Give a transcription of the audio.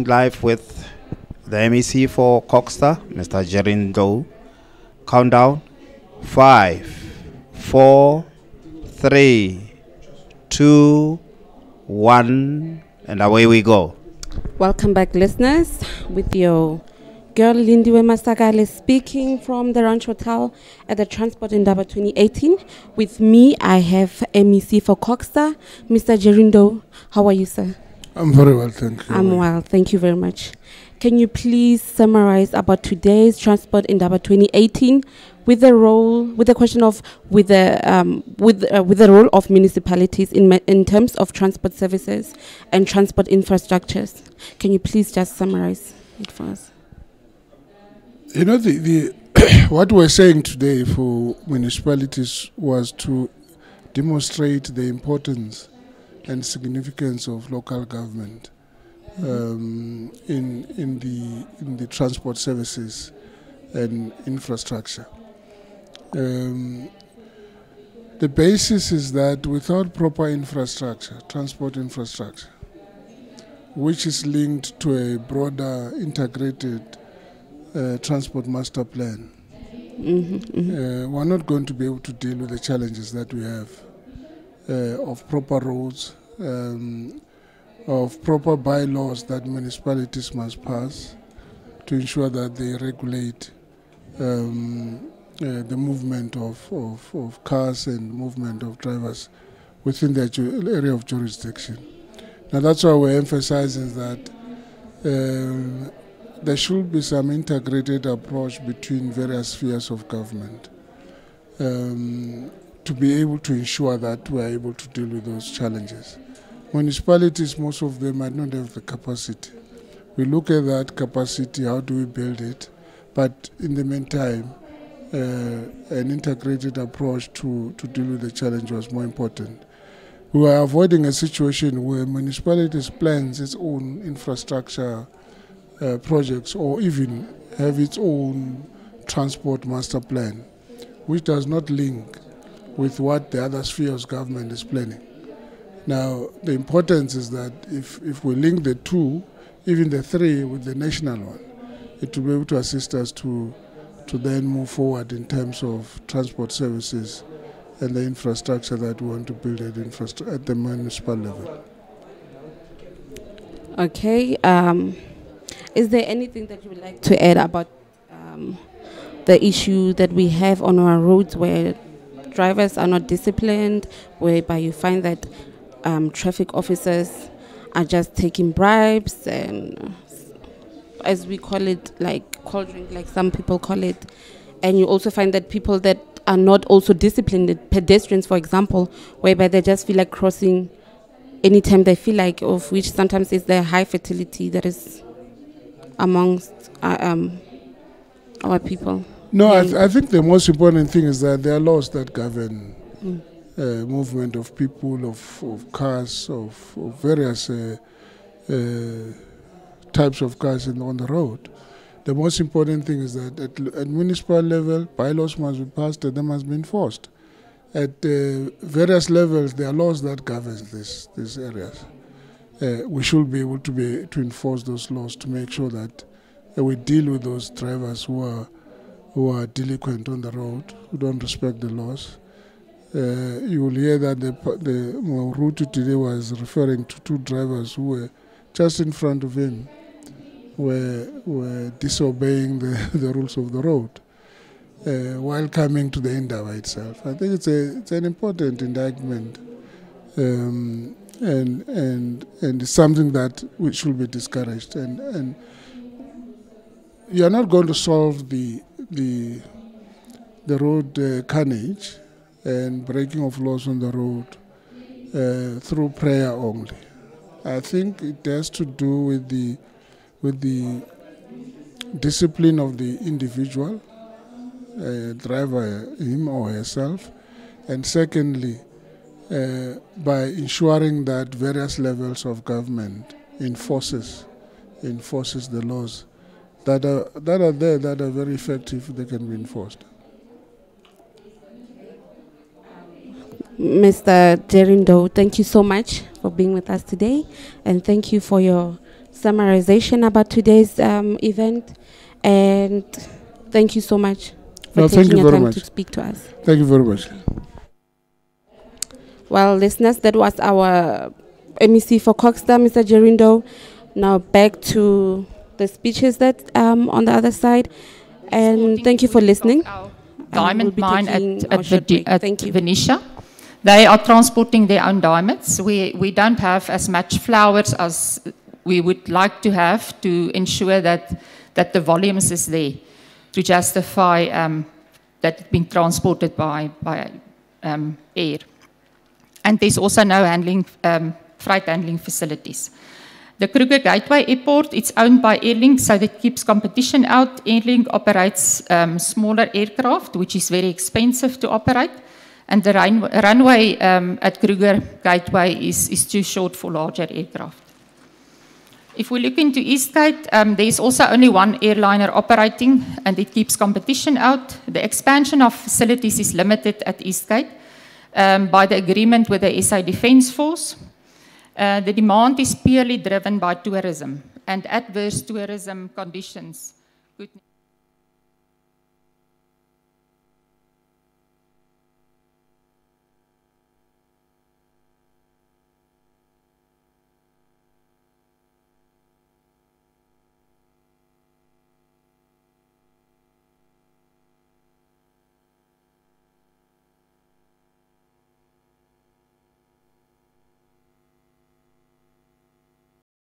streaming live with the MEC for Coxstar, Mr. Jerindo. Countdown. 5, 4, 3, 2, 1, and away we go. Welcome back, listeners, with your girl Lindiwe Masakale speaking from the Ranch Hotel at the Transport Indaba 2018. With me, I have MEC for Coxstar, Mr. Jerindo. How are you, sir? I'm very well, thank you. I'm well, thank you very much. Can you please summarize about today's Transport Indaba 2018 with the role, with the question of with the role of municipalities in terms of transport services and transport infrastructures? Can you please just summarize it for us? You know, what we're saying today for municipalities was to demonstrate the importance and significance of local government in the transport services and infrastructure. The basis is that without proper infrastructure, transport infrastructure, which is linked to a broader integrated transport master plan, we're not going to be able to deal with the challenges that we have of proper roads, of proper bylaws that municipalities must pass to ensure that they regulate the movement of cars and movement of drivers within their area of jurisdiction. Now that's why we're emphasizing that there should be some integrated approach between various spheres of government to be able to ensure that we are able to deal with those challenges. Municipalities, most of them might not have the capacity. We look at that capacity, how do we build it? But in the meantime, an integrated approach to deal with the challenge was more important. We were avoiding a situation where municipalities plans its own infrastructure projects or even have its own transport master plan, which does not link with what the other spheres of government is planning. Now, the importance is that if we link the two, even the three with the national one, it will be able to assist us to then move forward in terms of transport services and the infrastructure that we want to build at the municipal level. Okay. Is there anything that you would like to add about the issue that we have on our roads where drivers are not disciplined, whereby you find that traffic officers are just taking bribes and, as we call it, like cold drink, like some people call it, and you also find that people that are not also disciplined, pedestrians, for example, whereby they just feel like crossing anytime they feel like, of which sometimes is the high fatality that is amongst our people. No, I think the most important thing is that there are laws that govern movement of people, of cars, of various types of cars on the road. The most important thing is that at municipal level, bylaws must be passed and they must be enforced. At various levels, there are laws that govern these areas. We should be able to enforce those laws to make sure that we deal with those drivers who are delinquent on the road, who don't respect the laws. You will hear that the Rutu today was referring to two drivers who were just in front of him, were disobeying the rules of the road while coming to the Indaba itself. I think it's an important indictment, and it's something that should be discouraged. And you are not going to solve the road carnage and breaking of laws on the road through prayer only. I think it has to do with the discipline of the individual, driver, him or herself, and secondly, by ensuring that various levels of government enforces the laws that are very effective. They can be enforced. Mr. Jerindo, thank you so much for being with us today, and thank you for your summarization about today's event, and thank you so much for taking your time to speak to us. Thank you very much. Well, listeners, that was our MEC for Coxstar, Mr. Jerindo. Now back to the speeches that on the other side, and thank you for listening. Diamond mine at Venetia. They are transporting their own diamonds. We don't have as much flowers as we would like to have to ensure that the volumes is there to justify that it's been transported by air. And there's also no handling, freight handling facilities. The Kruger Gateway Airport, it's owned by Airlink, so that keeps competition out. Airlink operates smaller aircraft, which is very expensive to operate. And the runway at Kruger Gateway is too short for larger aircraft. If we look into Eastgate, there's also only one airliner operating, and it keeps competition out. The expansion of facilities is limited at Eastgate by the agreement with the SA Defence Force. The demand is purely driven by tourism and adverse tourism conditions.